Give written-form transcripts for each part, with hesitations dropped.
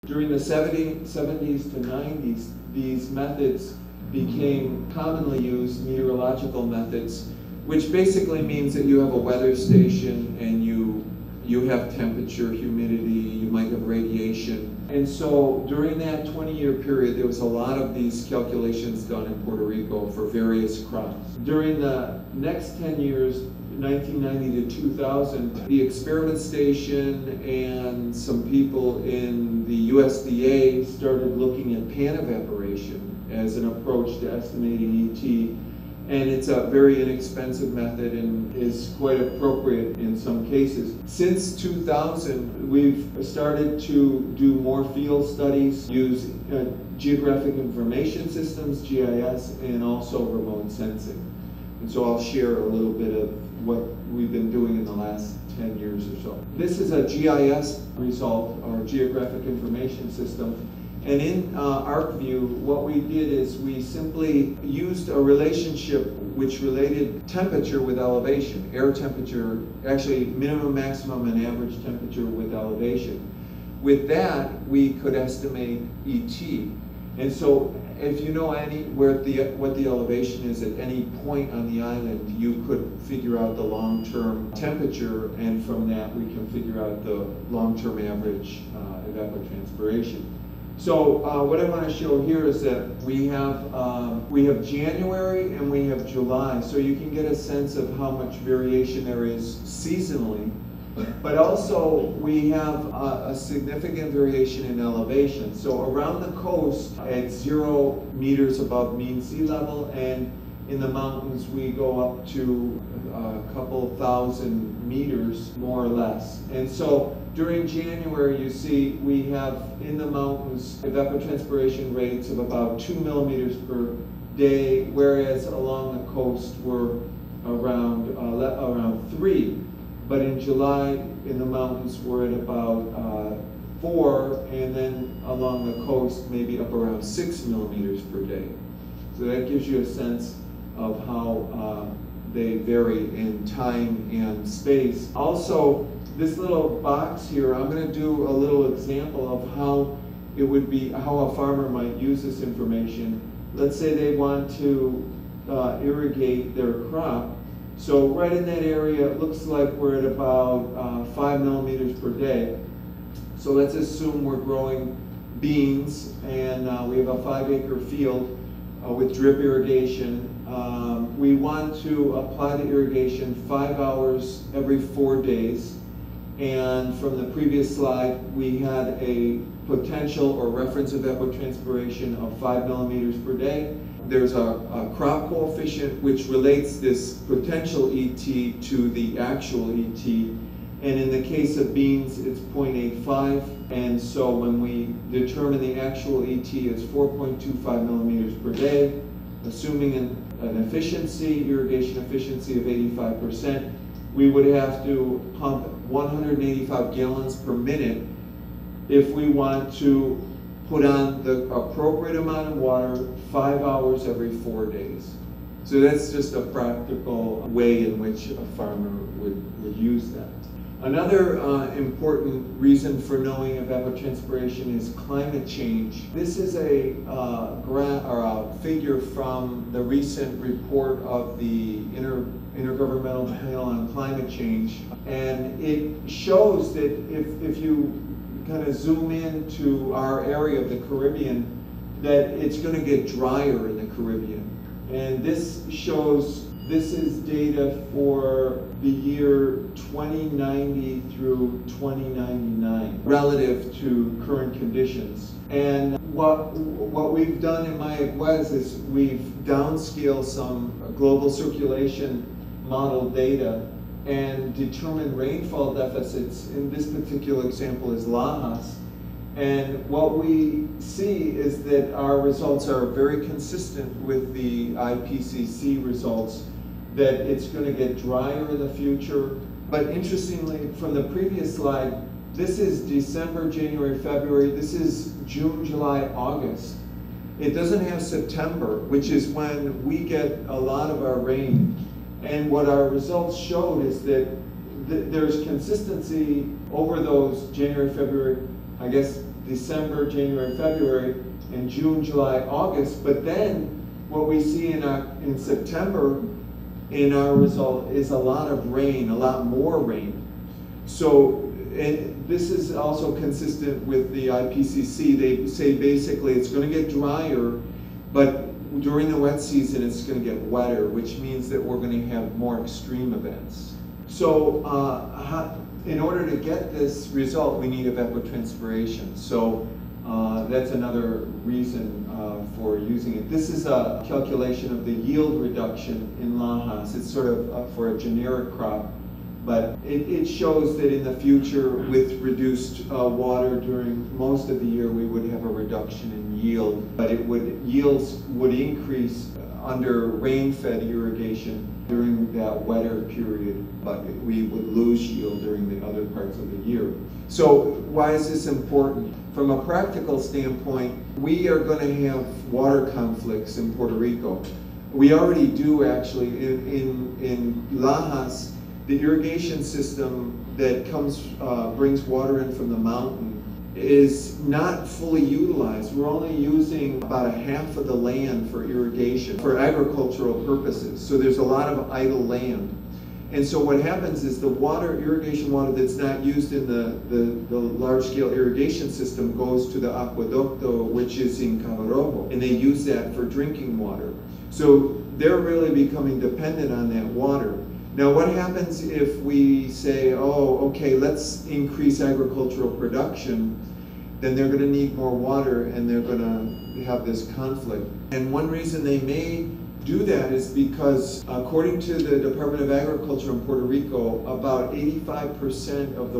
During the 70s to 90s, these methods became commonly used meteorological methods, which basically means that you have a weather station and you have temperature, humidity, you might have radiation. And so during that 20-year period, there was a lot of these calculations done in Puerto Rico for various crops. During the next 10 years, 1990 to 2000, the experiment station and some people in the USDA started looking at pan evaporation as an approach to estimating ET. And it's a very inexpensive method and is quite appropriate in some cases. Since 2000, we've started to do more field studies, use geographic information systems, GIS, and also remote sensing. And so I'll share a little bit of what we've been doing in the last 10 years or so. This is a GIS result, or Geographic Information System. And in ArcView, what we did is we simply used a relationship which related temperature with elevation, air temperature, actually minimum, maximum, and average temperature with elevation. With that, we could estimate ET. And so if you know what the elevation is at any point on the island, you could figure out the long-term temperature, and from that we can figure out the long-term average evapotranspiration. So what I want to show here is that we have January and we have July, so you can get a sense of how much variation there is seasonally. But also we have a significant variation in elevation. So around the coast at 0 meters above mean sea level, and in the mountains we go up to a couple thousand meters more or less. And so during January, you see we have in the mountains evapotranspiration rates of about 2 millimeters per day, whereas along the coast we're around 3. But in July, in the mountains, we're at about 4, and then along the coast, maybe up around 6 millimeters per day. So that gives you a sense of how they vary in time and space. Also, this little box here, I'm going to do a little example of how it would be, how a farmer might use this information. Let's say they want to irrigate their crop. So right in that area, it looks like we're at about 5 millimeters per day. So let's assume we're growing beans, and we have a 5-acre field with drip irrigation. We want to apply the irrigation 5 hours every 4 days. And from the previous slide, we had a potential or reference evapotranspiration of 5 millimeters per day. There's a crop coefficient which relates this potential ET to the actual ET. And in the case of beans, it's 0.85. And so when we determine the actual ET, it's 4.25 millimeters per day, assuming an efficiency, irrigation efficiency of 85%. We would have to pump 185 gallons per minute if we want to put on the appropriate amount of water 5 hours every 4 days. So that's just a practical way in which a farmer would use that. Another important reason for knowing evapotranspiration is climate change. This is a figure from the recent report of the Intergovernmental Panel on Climate Change, and it shows that if you kind of zoom into our area of the Caribbean, that it's going to get drier in the Caribbean. And this is data for the year 2090 through 2099 relative to current conditions. And what we've done in Mayaguez is we've downscaled some global circulation model data and determined rainfall deficits. In this particular example is Lajas. And what we see is that our results are very consistent with the IPCC results, that it's going to get drier in the future. But interestingly, from the previous slide, this is December, January, February. This is June, July, August. It doesn't have September, which is when we get a lot of our rain. And what our results showed is that there's consistency over those January, February, I guess December, January, February, and June, July, August. But then what we see in September in our result is a lot of rain, a lot more rain. So, and this is also consistent with the IPCC. They say basically it's going to get drier, but during the wet season it's going to get wetter, which means that we're going to have more extreme events. So in order to get this result, we need evapotranspiration. So that's another reason for using it. This is a calculation of the yield reduction in Lajas. It's sort of for a generic crop, but it shows that in the future, with reduced water during most of the year, we would have a reduction in yield, but yields would increase under rain-fed irrigation during that wetter period, but we would lose yield during the other parts of the year. So why is this important? From a practical standpoint, we are going to have water conflicts in Puerto Rico. We already do actually. In Lajas, the irrigation system that brings water in from the mountain is not fully utilized. We're only using about a half of the land for irrigation, for agricultural purposes. So there's a lot of idle land. And so what happens is the irrigation water that's not used in the large-scale irrigation system goes to the aqueducto, which is in Cabo Rojo, and they use that for drinking water. So they're really becoming dependent on that water. Now, what happens if we say, oh, okay, let's increase agricultural production? Then they're going to need more water, and they're going to have this conflict. And one reason they may do that is because, according to the Department of Agriculture in Puerto Rico, about 85% of the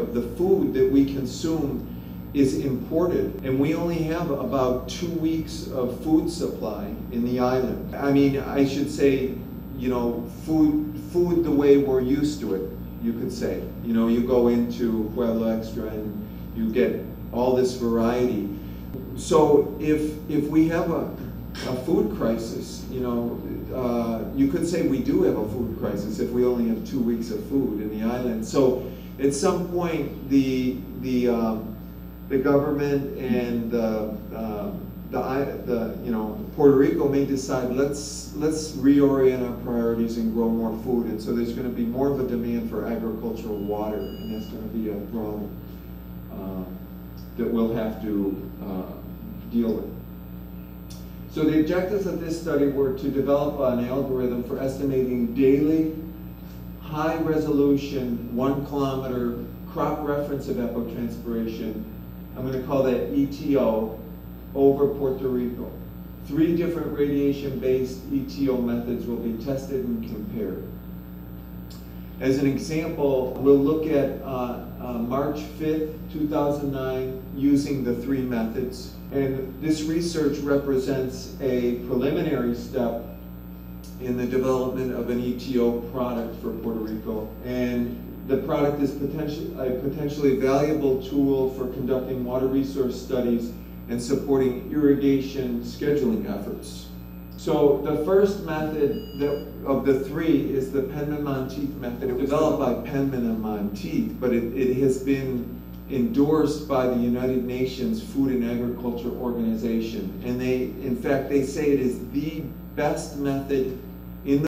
of the food that we consume is imported, and we only have about 2 weeks of food supply in the island. I mean, I should say, you know, food the way we're used to it, you could say. You know, you go into Pueblo Extra and you get all this variety. So if we have a food crisis, you know, you could say we do have a food crisis if we only have 2 weeks of food in the island. So at some point, the government and Puerto Rico may decide let's reorient our priorities and grow more food, and so there's going to be more of a demand for agricultural water, and that's going to be a problem that we'll have to deal with. So the objectives of this study were to develop an algorithm for estimating daily, high-resolution, 1 kilometer crop reference evapotranspiration. I'm going to call that ETO over Puerto Rico. 3 different radiation-based ETO methods will be tested and compared. As an example, we'll look at March 5th, 2009, using the 3 methods. And this research represents a preliminary step in the development of an ETO product for Puerto Rico. And the product is a potentially valuable tool for conducting water resource studies and supporting irrigation scheduling efforts. So the first method of the 3 is the Penman-Monteith method. It was developed by Penman and Monteith, but it has been endorsed by the United Nations Food and Agriculture Organization. And in fact, they say it is the best method in the